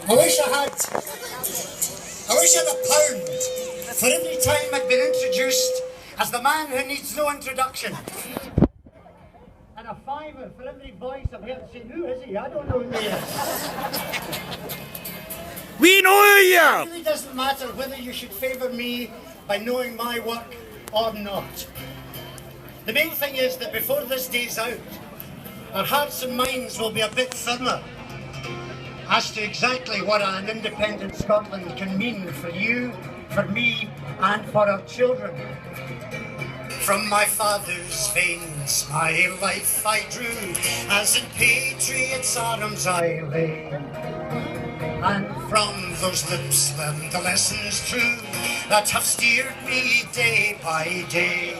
I wish I had a pound for every time I'd been introduced as the man who needs no introduction. And a fiver for every voice I've heard say, who is he? I don't know who he is. We know you! It really doesn't matter whether you should favour me by knowing my work or not. The main thing is that before this day's out, our hearts and minds will be a bit firmer as to exactly what an independent Scotland can mean for you, for me, and for our children. From my father's veins, my life I drew, as in patriot's arms I lay. And from those lips learned the lessons true that have steered me day by day.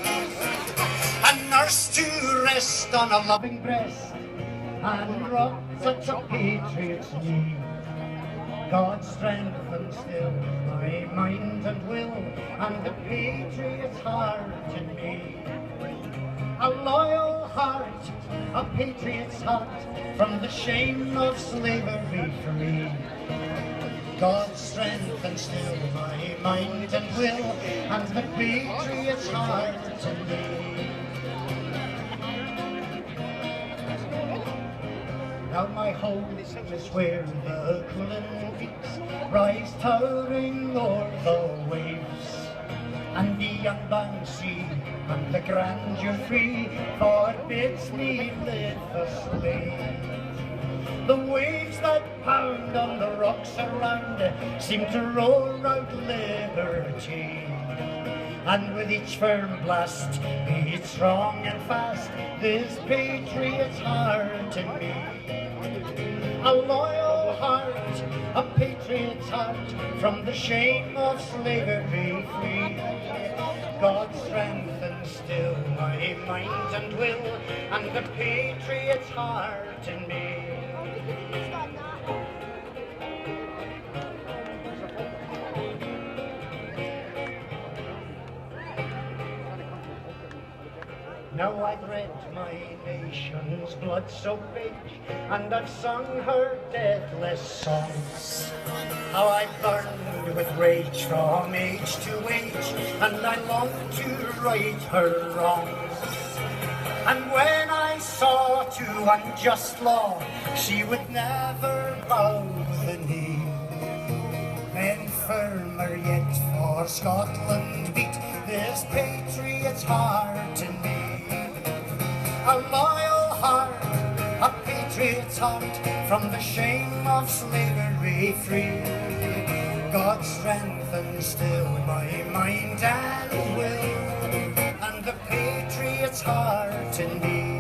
And nursed to rest on a loving breast, and rocked such a patriot's knee. God strengthen still my mind and will, and the patriot's heart in me. A loyal heart, a patriot's heart, from the shame of slavery free. God strengthen still my mind and will, and the patriot's heart in me. Now my home is where the Cullen peaks rise towering o'er the waves, and the unbound sea and the grandeur free forbids me live a slave. The waves that pound on the rocks around seem to roar out liberty, and with each firm blast beat strong and fast this patriot's heart in me. A loyal heart, a patriot's heart, from the shame of slavery free. God strengthen still my mind and will, and the patriot's heart in me. Now I've read my nation's blood-soaked page, and I've sung her deathless songs. How I burned with rage from age to age, and I long to right her wrongs. And when I saw to unjust law she would never bow the knee, then firmer yet for Scotland beat this patriot's heart in me. A loyal heart, a patriot's heart, from the shame of slavery free. God strengthen still my mind and will, and the patriot's heart in me.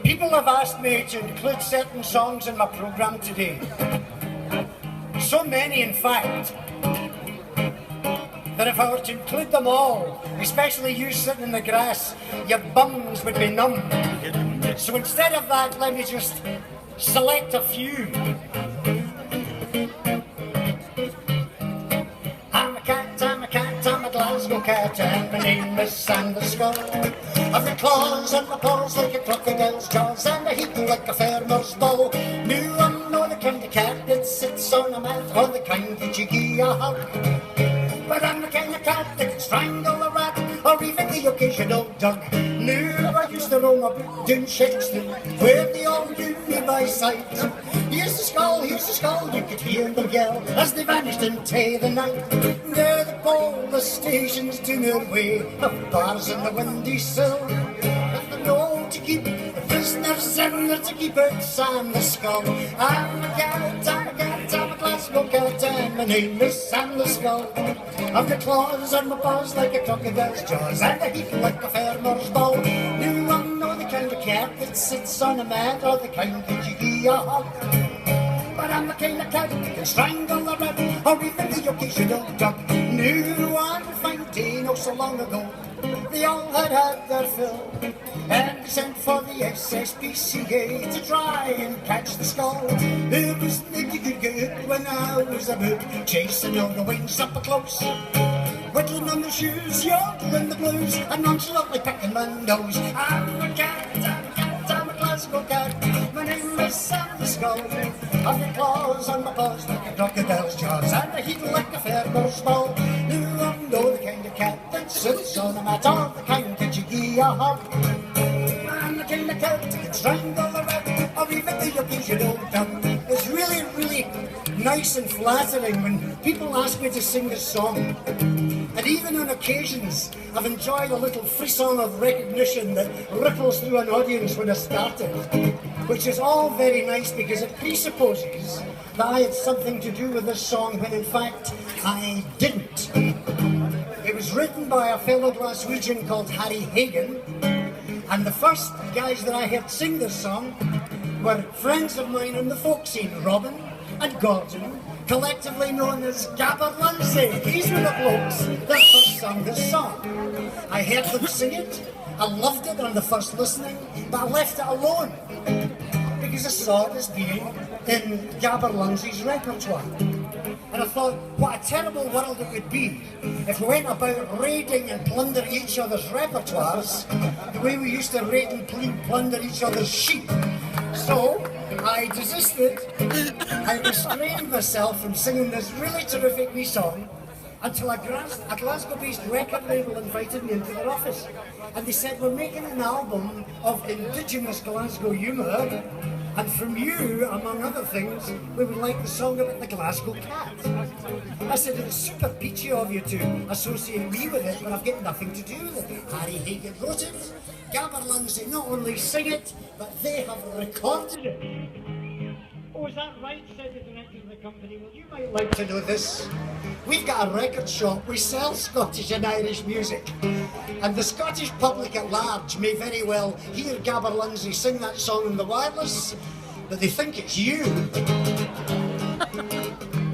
People have asked me to include certain songs in my programme today. So many, in fact, that if I were to include them all, especially you sitting in the grass, your bums would be numb. So instead of that, let me just select a few. I'm a cat, I'm a cat, I'm a Glasgow cat, and my name is Sandra Skull. I've got claws and my paws like a crocodile's jaws, and I hit like a farmer's bow. No, I'm not the kind of cat that sits on a mat, or the kind that you give a hug. But I'm the kind of cat that can strangle a rat, or even the occasional dog. No, I used to roam up down Shakespeare, where they all knew me by sight. Here's the skull, you could hear them yell as they vanished into the night. There they call the stations to their way, of bars in the windy sill. If they know to keep the prisoners in, they're to keep it Sam the Skull. I'm a cat, I'm a cat, I'm a Glasgow cat, and my name is Sam the Skull. I've got claws and my paws like a crocodile's jaws, and I hit like a farmer's bow. No, I'm not the kind of cat that sits on a mat, or the kind that you give a hug. But I'm the kind of cat that can strangle a rat, or even the occasional dog. No, one fine day not so long ago, they all had their fill, and they sent for the SSPCA to try and catch the skull. It was the good when I was about, chasing all the wings up close, whittling on the shoes, yodeling the blues, and nonchalantly picking my nose. I'm a cat, I'm a Glasgow cat. My name is Sam the Skull. I've got claws on my paws like a crocodile's jaws, and I heel like a farmer's ball. You know the kind of cat that sits on a mat, or the kind that you give a hug. I'm the kind of cat that can strangle a rat, or even the occasional tongue. It's really, really nice and flattering when people ask me to sing this song. And even on occasions, I've enjoyed a little frisson of recognition that ripples through an audience when I started, which is all very nice because it presupposes that I had something to do with this song when in fact I didn't. It was written by a fellow Glaswegian called Harry Hagan, and the first guys that I heard sing this song were friends of mine in the folk scene, Robin and Gordon, collectively known as Gabber Lindsay. These were the blokes that first sung this song. I heard them sing it, I loved it on the first listening, but I left it alone because I saw it as being in Gabber Lindsay's repertoire. And I thought, what a terrible world it would be if we went about raiding and plundering each other's repertoires the way we used to raid and plunder each other's sheep. So I desisted. I restrained myself from singing this really terrific wee song until a Glasgow-based record label invited me into their office. And they said, we're making an album of indigenous Glasgow humour, and from you, among other things, we would like the song about the Glasgow cat. I said, it's super peachy of you to associate me with it, but I've got nothing to do with it. Harry Hagan wrote it, Gabber Lindsay not only sing it, but they have recorded it. Oh, is that right, said the director of the company. Well, you might like to know this. We've got a record shop, we sell Scottish and Irish music. And the Scottish public at large may very well hear Gabber Lindsay sing that song on the wireless, but they think it's you.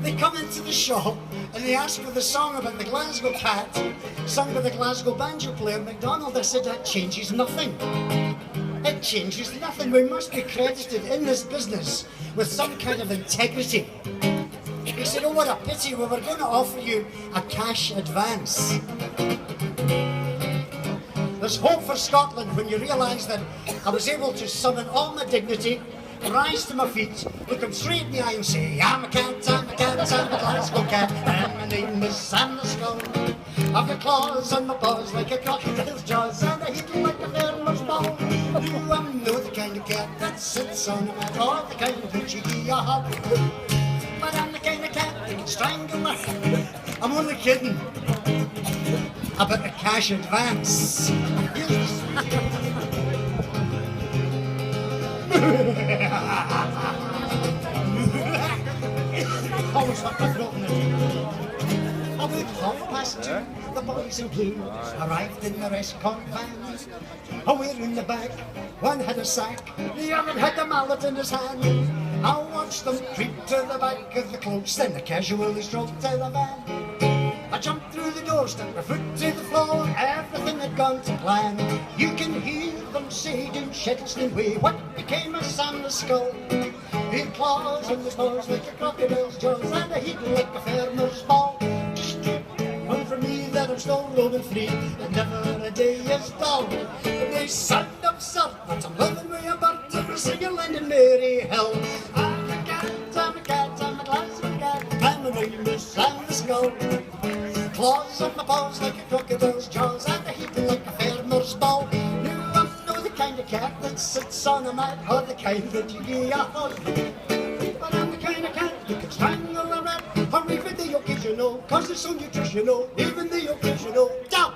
They come into the shop and they ask for the song about the Glasgow cat, sung by the Glasgow banjo player McDonald. I said, that changes nothing. It changes nothing. We must be credited in this business with some kind of integrity. He said, oh, what a pity, we were going to offer you a cash advance. There's hope for Scotland when you realise that I was able to summon all my dignity, rise to my feet, look him straight in the eye and say, I'm a cat, I'm a cat, I'm a Glasgow cat, and my name is Sam the Skull. I've got claws on my paws like a crocodile's jaws, and I hit like a farmer's ball. You know the kind of cat that sits on a mat, or the kind that you give a hug. But I'm the kind of cat that can strangle her. I'm only kidding about the cash advance. Always have to throw in it. About 2:30, the boys in blue arrived in the restaurant van. Away in the back, one had a sack, the other had a mallet in his hand. I watched them creep to the back of the close, then they casually strolled to the van. I jumped through the door, stuck my foot to the floor, everything had gone to plan. You can hear them saying in Shettleston way, what became of Sam the Skull? He had claws on his paws like a crocodile's jaws, and a heat like a farmer's ball. Just one for me that I'm still roaming free, and never a day is dull. It may sound absurd, but I'm living with a bird, and we're singing London Mary Hill. I'm a cat, I'm a cat, I'm a Glasgow cat, and my name is Sam the Skull. Claws on my paws like a crocodile's jaws, and a heat like a farmer's ball. You know the kind of cat that sits on a mat, or the kind that you give a hug. But I'm the kind of cat that can strangle a rat, or even the occasional, cause it's so nutritional, even the occasional. Down!